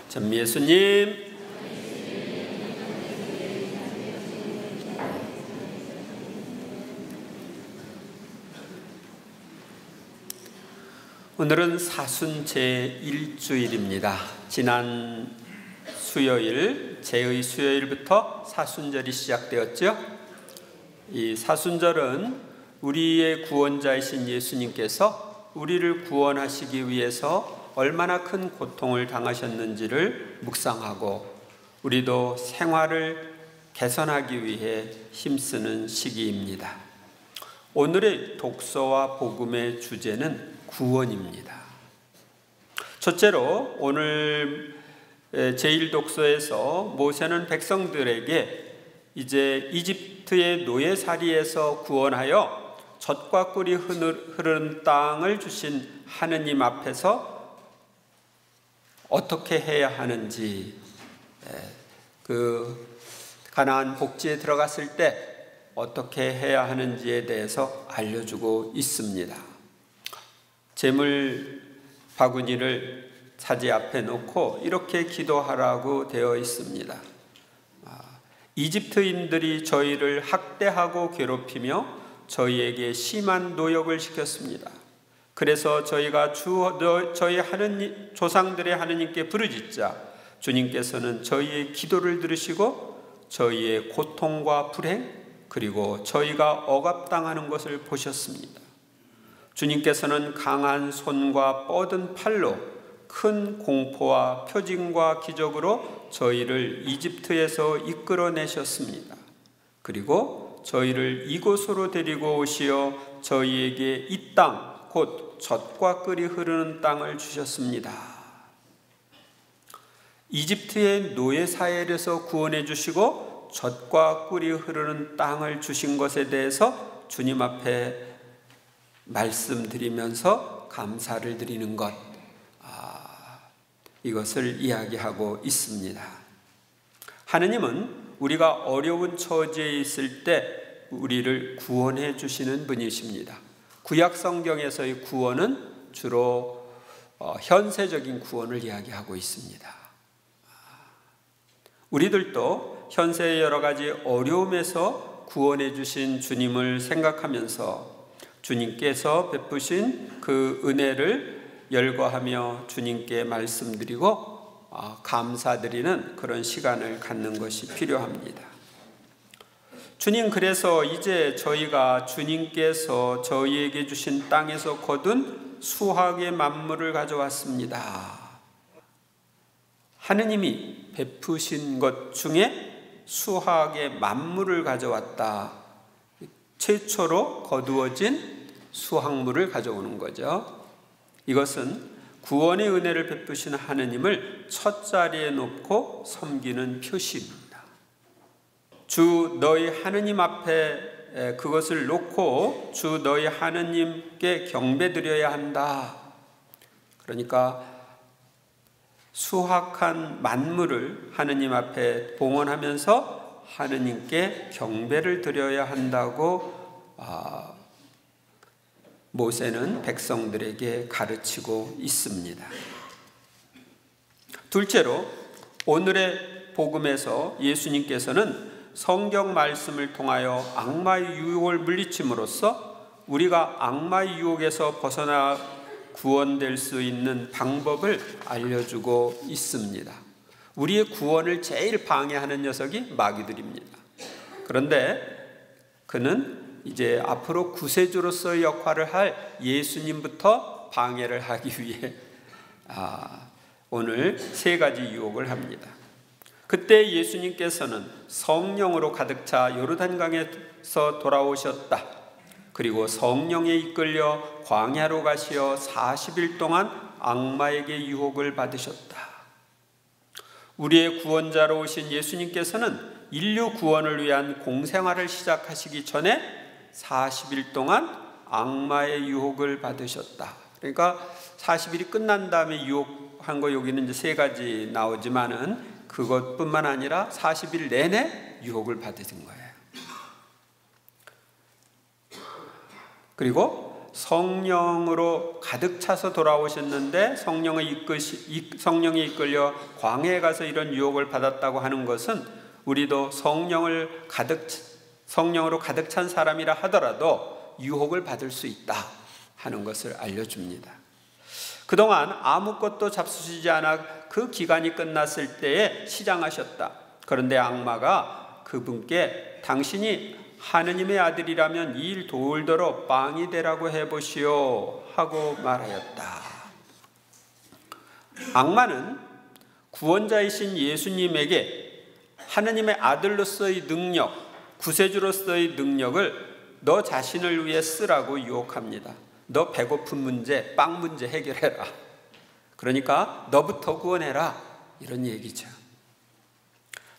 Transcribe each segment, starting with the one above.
전 예수님. 오늘은 사순 제1주일입니다. 지난 수요일, 제의 수요일부터 사순절이 시작되었죠. 이 사순절은 우리의 구원자이신 예수님께서 우리를 구원하시기 위해서 얼마나 큰 고통을 당하셨는지를 묵상하고 우리도 생활을 개선하기 위해 힘쓰는 시기입니다. 오늘의 독서와 복음의 주제는 구원입니다. 첫째로 오늘 제1독서에서 모세는 백성들에게 이제 이집트의 노예살이에서 구원하여 젖과 꿀이 흐르는 땅을 주신 하느님 앞에서 어떻게 해야 하는지, 그 가나안 복지에 들어갔을 때 어떻게 해야 하는지에 대해서 알려주고 있습니다. 재물 바구니를 차지 앞에 놓고 이렇게 기도하라고 되어 있습니다. 이집트인들이 저희를 학대하고 괴롭히며 저희에게 심한 노역을 시켰습니다. 그래서 저희가 저희 하느님, 조상들의 하느님께 부르짖자 주님께서는 저희의 기도를 들으시고 저희의 고통과 불행 그리고 저희가 억압당하는 것을 보셨습니다. 주님께서는 강한 손과 뻗은 팔로 큰 공포와 표징과 기적으로 저희를 이집트에서 이끌어내셨습니다. 그리고 저희를 이곳으로 데리고 오시어 저희에게 이 땅, 곧 젖과 꿀이 흐르는 땅을 주셨습니다. 이집트의 노예 사헬에서 구원해 주시고 젖과 꿀이 흐르는 땅을 주신 것에 대해서 주님 앞에 말씀드리면서 감사를 드리는 것, 이것을 이야기하고 있습니다. 하느님은 우리가 어려운 처지에 있을 때 우리를 구원해 주시는 분이십니다. 구약 성경에서의 구원은 주로 현세적인 구원을 이야기하고 있습니다. 우리들도 현세의 여러 가지 어려움에서 구원해 주신 주님을 생각하면서 주님께서 베푸신 그 은혜를 열거하며 주님께 말씀드리고 감사드리는 그런 시간을 갖는 것이 필요합니다. 주님, 그래서 이제 저희가 주님께서 저희에게 주신 땅에서 거둔 수확의 만물을 가져왔습니다. 하느님이 베푸신 것 중에 수확의 만물을 가져왔다. 최초로 거두어진 수확물을 가져오는 거죠. 이것은 구원의 은혜를 베푸신 하느님을 첫 자리에 놓고 섬기는 표시입니다. 주 너희 하느님 앞에 그것을 놓고 주 너희 하느님께 경배드려야 한다. 그러니까 수확한 만물을 하느님 앞에 봉헌하면서 하느님께 경배를 드려야 한다고 모세는 백성들에게 가르치고 있습니다. 둘째로 오늘의 복음에서 예수님께서는 성경 말씀을 통하여 악마의 유혹을 물리침으로써 우리가 악마의 유혹에서 벗어나 구원될 수 있는 방법을 알려주고 있습니다. 우리의 구원을 제일 방해하는 녀석이 마귀들입니다. 그런데 그는 이제 앞으로 구세주로서의 역할을 할 예수님부터 방해를 하기 위해 오늘 세 가지 유혹을 합니다. 그때 예수님께서는 성령으로 가득 차 요르단강에서 돌아오셨다. 그리고 성령에 이끌려 광야로 가시어 40일 동안 악마에게 유혹을 받으셨다. 우리의 구원자로 오신 예수님께서는 인류 구원을 위한 공생활을 시작하시기 전에 40일 동안 악마의 유혹을 받으셨다. 그러니까 40일이 끝난 다음에 유혹한 거 여기는 이제 세 가지 나오지만은 그것뿐만 아니라 40일 내내 유혹을 받으신 거예요. 그리고 성령으로 가득 차서 돌아오셨는데 성령이 이끌려 광야에 가서 이런 유혹을 받았다고 하는 것은 우리도 성령으로 가득 찬 사람이라 하더라도 유혹을 받을 수 있다 하는 것을 알려줍니다. 그동안 아무것도 잡수시지 않아 그 기간이 끝났을 때에 시장하셨다. 그런데 악마가 그분께 당신이 하느님의 아들이라면 이 일 돌도록 빵이 되라고 해보시오 하고 말하였다. 악마는 구원자이신 예수님에게 하느님의 아들로서의 능력, 구세주로서의 능력을 너 자신을 위해 쓰라고 유혹합니다. 너 배고픈 문제, 빵 문제 해결해라. 그러니까 너부터 구원해라. 이런 얘기죠.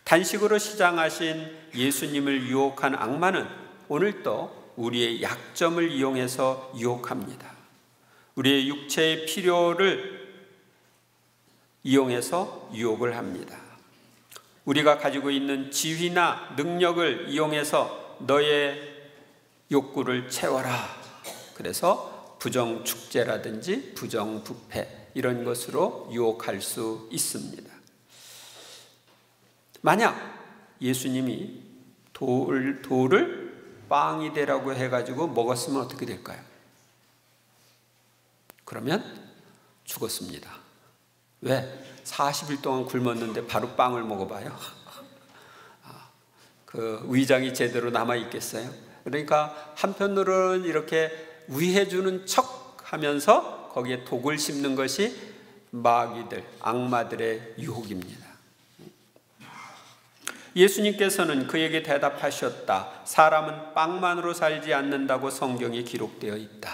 단식으로 시장하신 예수님을 유혹한 악마는 오늘도 우리의 약점을 이용해서 유혹합니다. 우리의 육체의 필요를 이용해서 유혹을 합니다. 우리가 가지고 있는 지위나 능력을 이용해서 너의 욕구를 채워라. 그래서 부정축제라든지 부정부패 이런 것으로 유혹할 수 있습니다. 만약 예수님이 돌을 빵이 되라고 해가지고 먹었으면 어떻게 될까요? 그러면 죽었습니다. 왜? 40일 동안 굶었는데 바로 빵을 먹어봐요. 그 위장이 제대로 남아있겠어요? 그러니까 한편으로는 이렇게 위해주는 척 하면서 거기에 독을 심는 것이 마귀들, 악마들의 유혹입니다. 예수님께서는 그에게 대답하셨다. 사람은 빵만으로 살지 않는다고 성경에 기록되어 있다.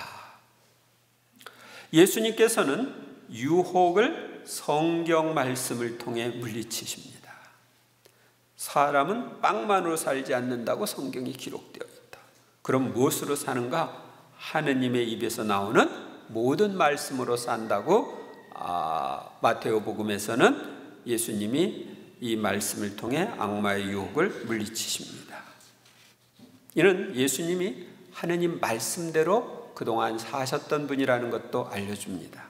예수님께서는 유혹을 성경 말씀을 통해 물리치십니다. 사람은 빵만으로 살지 않는다고 성경에 기록되어 있다. 그럼 무엇으로 사는가? 하느님의 입에서 나오는 모든 말씀으로 산다고 마테오복음에서는 예수님이 이 말씀을 통해 악마의 유혹을 물리치십니다. 이는 예수님이 하느님 말씀대로 그동안 사셨던 분이라는 것도 알려줍니다.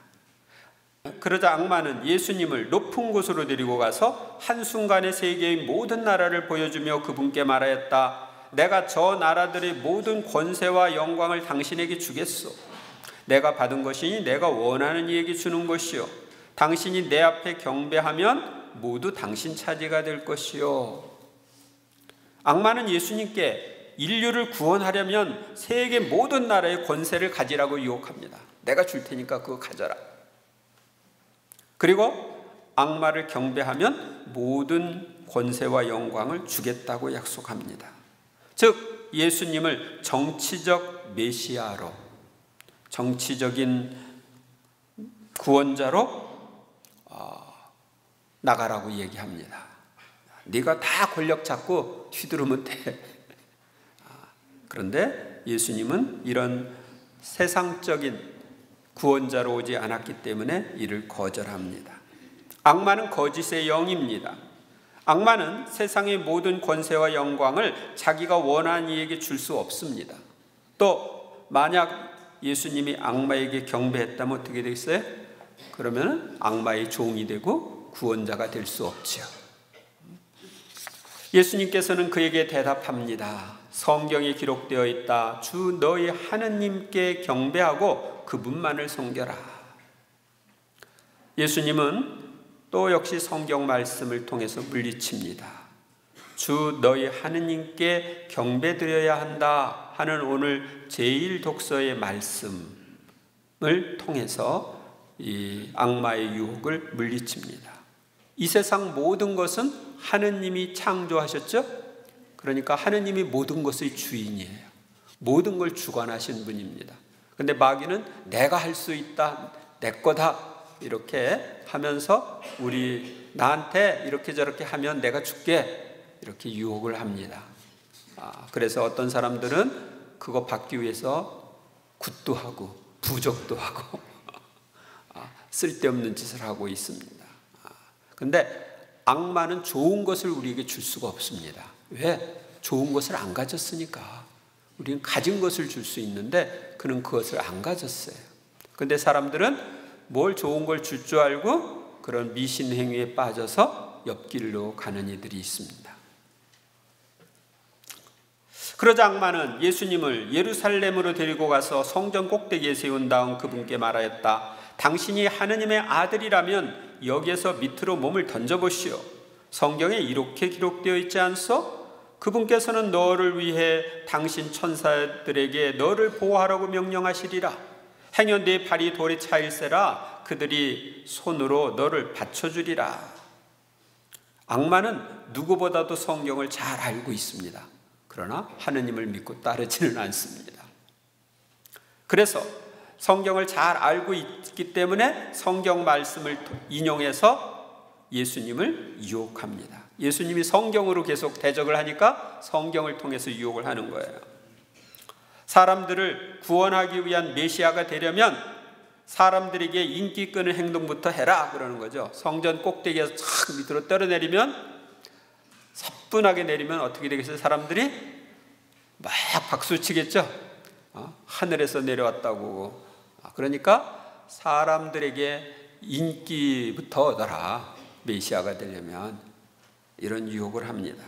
그러자 악마는 예수님을 높은 곳으로 데리고 가서 한순간에 세계의 모든 나라를 보여주며 그분께 말하였다. 내가 저 나라들의 모든 권세와 영광을 당신에게 주겠소. 내가 받은 것이니 내가 원하는 이에게 주는 것이요. 당신이 내 앞에 경배하면 모두 당신 차지가 될 것이요. 악마는 예수님께 인류를 구원하려면 세계 모든 나라의 권세를 가지라고 유혹합니다. 내가 줄 테니까 그거 가져라. 그리고 악마를 경배하면 모든 권세와 영광을 주겠다고 약속합니다. 즉 예수님을 정치적 메시아로, 정치적인 구원자로 나가라고 얘기합니다. 네가 다 권력 잡고 휘두르면 돼. 그런데 예수님은 이런 세상적인 구원자로 오지 않았기 때문에 이를 거절합니다. 악마는 거짓의 영입니다. 악마는 세상의 모든 권세와 영광을 자기가 원하는 이에게 줄 수 없습니다. 또 만약 예수님이 악마에게 경배했다면 어떻게 되겠어요? 그러면 악마의 종이 되고 구원자가 될 수 없죠. 예수님께서는 그에게 대답합니다. 성경에 기록되어 있다. 주 너희 하느님께 경배하고 그분만을 섬겨라. 예수님은 또 역시 성경 말씀을 통해서 물리칩니다. 주 너희 하느님께 경배드려야 한다 하는 오늘 제1독서의 말씀을 통해서 이 악마의 유혹을 물리칩니다. 이 세상 모든 것은 하느님이 창조하셨죠? 그러니까 하느님이 모든 것의 주인이에요. 모든 걸 주관하신 분입니다. 그런데 마귀는 내가 할 수 있다, 내 거다 이렇게 하면서 나한테 이렇게 저렇게 하면 내가 줄게 이렇게 유혹을 합니다. 그래서 어떤 사람들은 그거 받기 위해서 굿도 하고 부적도 하고 쓸데없는 짓을 하고 있습니다. 그런데 악마는 좋은 것을 우리에게 줄 수가 없습니다. 왜? 좋은 것을 안 가졌으니까. 우리는 가진 것을 줄 수 있는데 그는 그것을 안 가졌어요. 근데 사람들은 뭘 좋은 걸 줄 줄 알고 그런 미신 행위에 빠져서 옆길로 가는 이들이 있습니다. 그러자 악마는 예수님을 예루살렘으로 데리고 가서 성전 꼭대기에 세운 다음 그분께 말하였다. 당신이 하느님의 아들이라면 여기에서 밑으로 몸을 던져보시오. 성경에 이렇게 기록되어 있지 않소? 그분께서는 너를 위해 당신 천사들에게 너를 보호하라고 명령하시리라. 행여 네 발이 돌에 차일세라. 그들이 손으로 너를 받쳐주리라. 악마는 누구보다도 성경을 잘 알고 있습니다. 그러나 하느님을 믿고 따르지는 않습니다. 그래서 성경을 잘 알고 있기 때문에 성경 말씀을 인용해서 예수님을 유혹합니다. 예수님이 성경으로 계속 대적을 하니까 성경을 통해서 유혹을 하는 거예요. 사람들을 구원하기 위한 메시아가 되려면 사람들에게 인기 끄는 행동부터 해라 그러는 거죠. 성전 꼭대기에서 착 밑으로 떨어내리면, 사뿐하게 내리면 어떻게 되겠어요? 사람들이 막 박수 치겠죠. 하늘에서 내려왔다고. 그러니까 사람들에게 인기부터 얻어라, 메시아가 되려면. 이런 유혹을 합니다.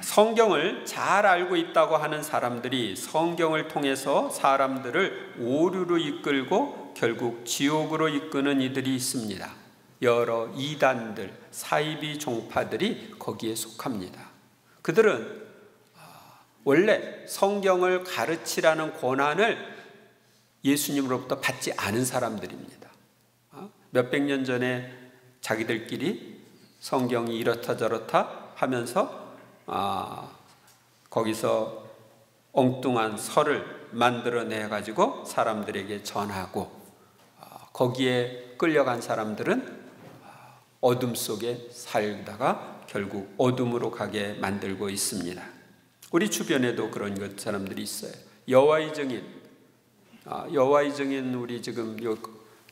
성경을 잘 알고 있다고 하는 사람들이 성경을 통해서 사람들을 오류로 이끌고 결국 지옥으로 이끄는 이들이 있습니다. 여러 이단들, 사이비 종파들이 거기에 속합니다. 그들은 원래 성경을 가르치라는 권한을 예수님으로부터 받지 않은 사람들입니다. 몇백 년 전에 자기들끼리 성경이 이렇다 저렇다 하면서 거기서 엉뚱한 설을 만들어내 가지고 사람들에게 전하고, 거기에 끌려간 사람들은 어둠 속에 살다가 결국 어둠으로 가게 만들고 있습니다. 우리 주변에도 그런 사람들이 있어요. 여호와의 증인, 여호와의 증인 우리 지금 요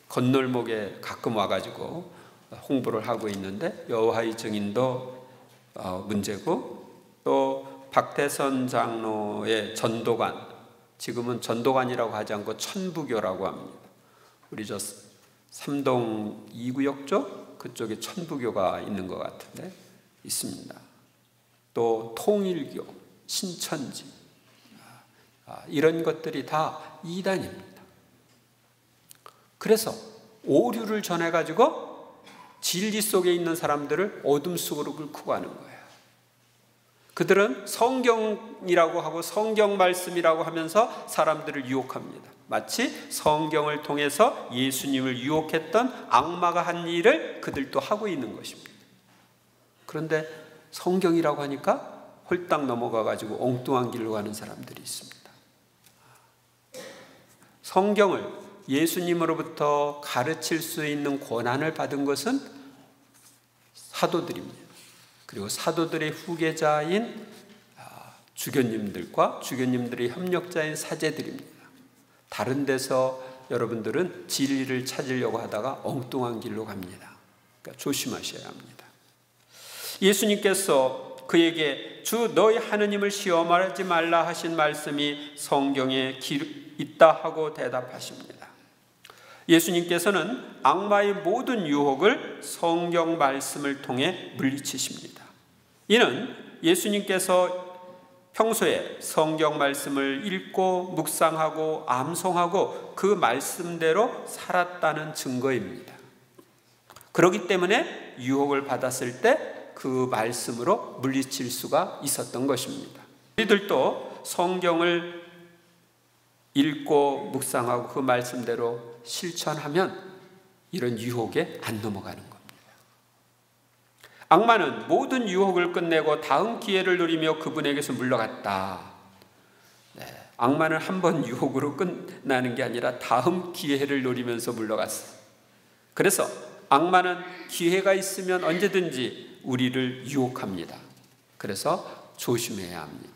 건널목에 가끔 와가지고 홍보를 하고 있는데, 여호와의 증인도 문제고, 또 박태선 장로의 전도관, 지금은 전도관이라고 하지 않고 천부교라고 합니다. 우리 저 삼동 2구역 쪽 그쪽에 천부교가 있는 것 같은데 있습니다. 또 통일교, 신천지, 이런 것들이 다 이단입니다. 그래서 오류를 전해가지고 진리 속에 있는 사람들을 어둠 속으로 끌고 가는 거예요. 그들은 성경이라고 하고 성경 말씀이라고 하면서 사람들을 유혹합니다. 마치 성경을 통해서 예수님을 유혹했던 악마가 한 일을 그들도 하고 있는 것입니다. 그런데 성경이라고 하니까 홀딱 넘어가가지고 엉뚱한 길로 가는 사람들이 있습니다. 성경을 예수님으로부터 가르칠 수 있는 권한을 받은 것은 사도들입니다. 그리고 사도들의 후계자인 주교님들과 주교님들의 협력자인 사제들입니다. 다른 데서 여러분들은 진리를 찾으려고 하다가 엉뚱한 길로 갑니다. 그러니까 조심하셔야 합니다. 예수님께서 그에게 주 너희 하느님을 시험하지 말라 하신 말씀이 성경에 있다 하고 대답하십니다. 예수님께서는 악마의 모든 유혹을 성경 말씀을 통해 물리치십니다. 이는 예수님께서 평소에 성경 말씀을 읽고 묵상하고 암송하고 그 말씀대로 살았다는 증거입니다. 그렇기 때문에 유혹을 받았을 때 그 말씀으로 물리칠 수가 있었던 것입니다. 우리들도 성경을 읽고 묵상하고 그 말씀대로 실천하면 이런 유혹에 안 넘어가는 겁니다. 악마는 모든 유혹을 끝내고 다음 기회를 누리며 그분에게서 물러갔다. 악마는 한 번 유혹으로 끝나는 게 아니라 다음 기회를 노리면서 물러갔어요. 그래서 악마는 기회가 있으면 언제든지 우리를 유혹합니다. 그래서 조심해야 합니다.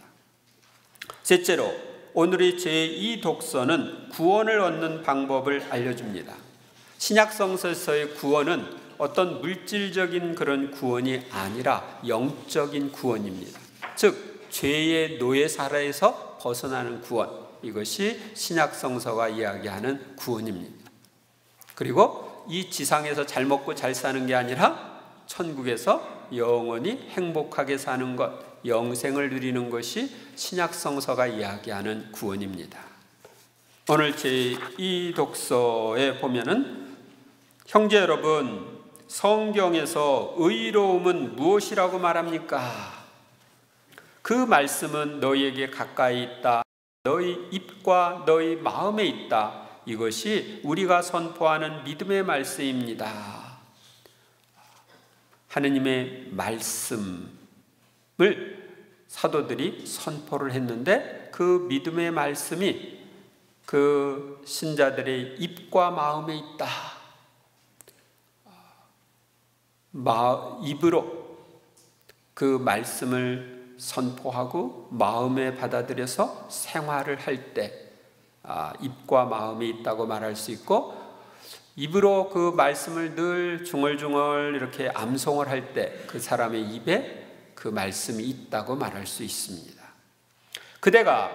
셋째로, 오늘의 제2 독서는 구원을 얻는 방법을 알려줍니다. 신약성서에서의 구원은 어떤 물질적인 그런 구원이 아니라 영적인 구원입니다. 즉 죄의 노예사라에서 벗어나는 구원, 이것이 신약 성서가 이야기하는 구원입니다. 그리고 이 지상에서 잘 먹고 잘 사는 게 아니라 천국에서 영원히 행복하게 사는 것, 영생을 누리는 것이 신약 성서가 이야기하는 구원입니다. 오늘 제2 독서에 보면은, 형제 여러분, 성경에서 의로움은 무엇이라고 말합니까? 그 말씀은 너희에게 가까이 있다. 너희 입과 너희 마음에 있다. 이것이 우리가 선포하는 믿음의 말씀입니다. 하느님의 말씀을 사도들이 선포를 했는데, 그 믿음의 말씀이 그 신자들의 입과 마음에 있다. 입으로 그 말씀을 선포하고 마음에 받아들여서 생활을 할 때 입과 마음이 있다고 말할 수 있고, 입으로 그 말씀을 늘 중얼중얼 이렇게 암송을 할 때 그 사람의 입에 그 말씀이 있다고 말할 수 있습니다. 그대가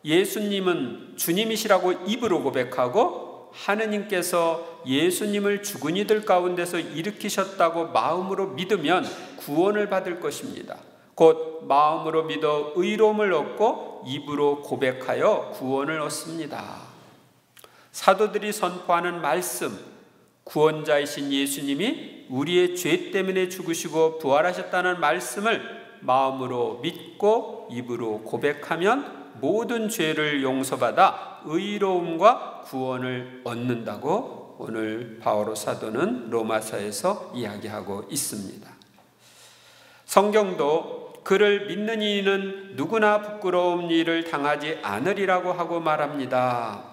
예수님은 주님이시라고 입으로 고백하고 하느님께서 예수님을 죽은 이들 가운데서 일으키셨다고 마음으로 믿으면 구원을 받을 것입니다. 곧 마음으로 믿어 의로움을 얻고 입으로 고백하여 구원을 얻습니다. 사도들이 선포하는 말씀, 구원자이신 예수님이 우리의 죄 때문에 죽으시고 부활하셨다는 말씀을 마음으로 믿고 입으로 고백하면 모든 죄를 용서받아 의로움과 구원을 얻는다고 오늘 바오로 사도는 로마서에서 이야기하고 있습니다. 성경도 그를 믿는 이는 누구나 부끄러운 일을 당하지 않으리라고 하고 말합니다.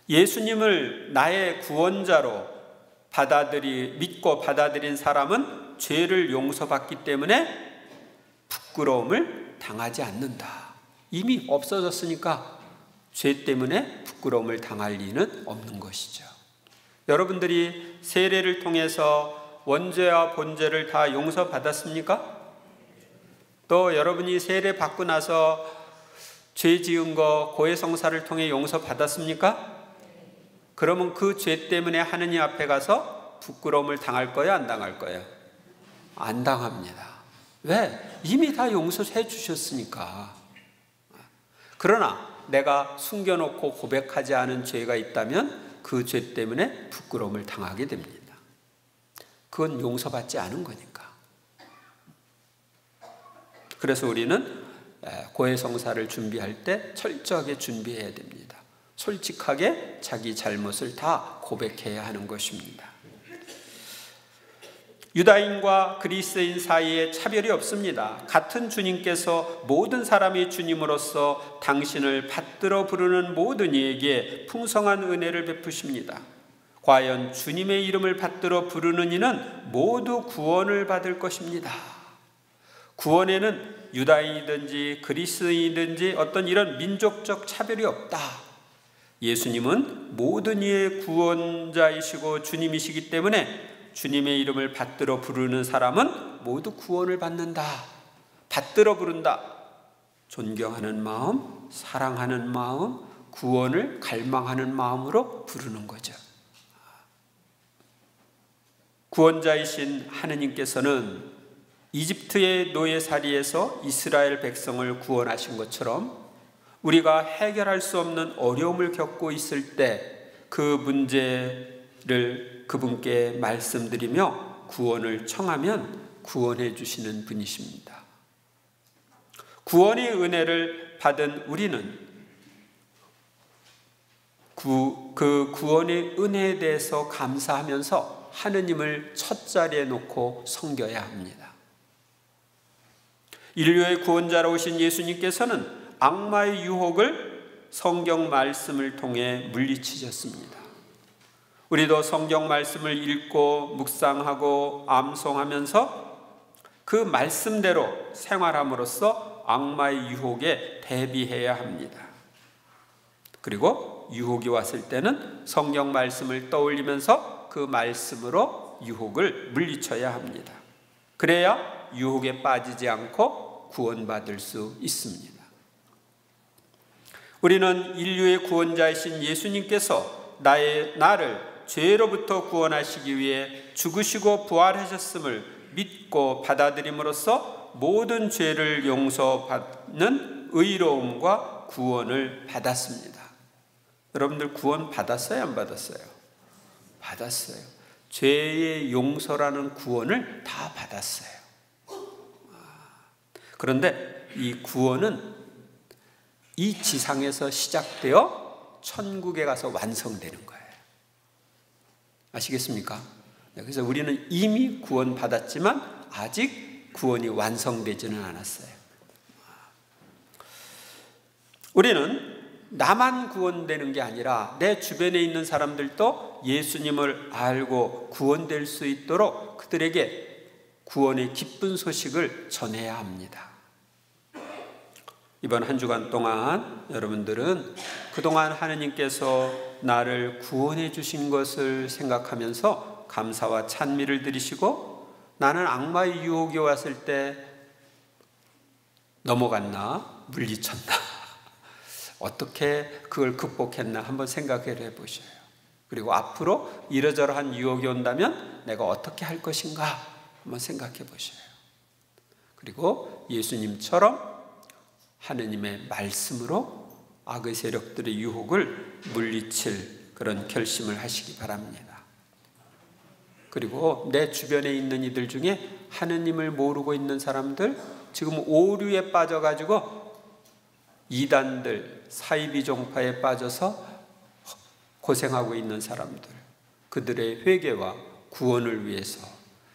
예수님을 나의 구원자로 믿고 받아들인 사람은 죄를 용서받기 때문에 부끄러움을 당하지 않는다. 이미 없어졌으니까 죄 때문에 부끄러움을 당할 리는 없는 것이죠. 여러분들이 세례를 통해서 원죄와 본죄를 다 용서받았습니까? 또 여러분이 세례 받고 나서 죄 지은 거 고해성사를 통해 용서받았습니까? 그러면 그 죄 때문에 하느님 앞에 가서 부끄러움을 당할 거야, 안 당할 거야? 안 당합니다. 왜? 이미 다 용서해 주셨으니까. 그러나 내가 숨겨놓고 고백하지 않은 죄가 있다면 그 죄 때문에 부끄러움을 당하게 됩니다. 그건 용서받지 않은 거니까. 그래서 우리는 고해성사를 준비할 때 철저하게 준비해야 됩니다. 솔직하게 자기 잘못을 다 고백해야 하는 것입니다. 유다인과 그리스인 사이에 차별이 없습니다. 같은 주님께서 모든 사람이 주님으로서 당신을 받들어 부르는 모든 이에게 풍성한 은혜를 베푸십니다. 과연 주님의 이름을 받들어 부르는 이는 모두 구원을 받을 것입니다. 구원에는 유다인이든지 그리스인이든지 어떤 이런 민족적 차별이 없다. 예수님은 모든 이의 구원자이시고 주님이시기 때문에 주님의 이름을 받들어 부르는 사람은 모두 구원을 받는다. 받들어 부른다. 존경하는 마음, 사랑하는 마음, 구원을 갈망하는 마음으로 부르는 거죠. 구원자이신 하느님께서는 이집트의 노예살이에서 이스라엘 백성을 구원하신 것처럼 우리가 해결할 수 없는 어려움을 겪고 있을 때 그 문제를 그분께 말씀드리며 구원을 청하면 구원해 주시는 분이십니다. 구원의 은혜를 받은 우리는 그 구원의 은혜에 대해서 감사하면서 하느님을 첫 자리에 놓고 섬겨야 합니다. 인류의 구원자로 오신 예수님께서는 악마의 유혹을 성경 말씀을 통해 물리치셨습니다. 우리도 성경 말씀을 읽고 묵상하고 암송하면서 그 말씀대로 생활함으로써 악마의 유혹에 대비해야 합니다. 그리고 유혹이 왔을 때는 성경 말씀을 떠올리면서 그 말씀으로 유혹을 물리쳐야 합니다. 그래야 유혹에 빠지지 않고 구원받을 수 있습니다. 우리는 인류의 구원자이신 예수님께서 나를 죄로부터 구원하시기 위해 죽으시고 부활하셨음을 믿고 받아들임으로써 모든 죄를 용서받는 의로움과 구원을 받았습니다. 여러분들 구원 받았어요? 안 받았어요? 받았어요. 죄의 용서라는 구원을 다 받았어요. 그런데 이 구원은 이 지상에서 시작되어 천국에 가서 완성되는 거예요. 아시겠습니까? 그래서 우리는 이미 구원받았지만 아직 구원이 완성되지는 않았어요. 우리는 나만 구원되는 게 아니라 내 주변에 있는 사람들도 예수님을 알고 구원될 수 있도록 그들에게 구원의 기쁜 소식을 전해야 합니다. 이번 한 주간 동안 여러분들은 그동안 하느님께서 나를 구원해 주신 것을 생각하면서 감사와 찬미를 드리시고, 나는 악마의 유혹에 왔을 때 넘어갔나? 물리쳤나? 어떻게 그걸 극복했나? 한번 생각을 해보셔요. 그리고 앞으로 이러저러한 유혹이 온다면 내가 어떻게 할 것인가? 한번 생각해 보셔요. 그리고 예수님처럼 하느님의 말씀으로 악의 세력들의 유혹을 물리칠 그런 결심을 하시기 바랍니다. 그리고 내 주변에 있는 이들 중에 하느님을 모르고 있는 사람들, 지금 오류에 빠져가지고 이단들, 사이비 종파에 빠져서 고생하고 있는 사람들, 그들의 회개와 구원을 위해서,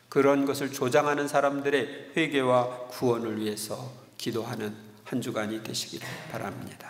그런 것을 조장하는 사람들의 회개와 구원을 위해서 기도하는 한 주간이 되시기를 바랍니다.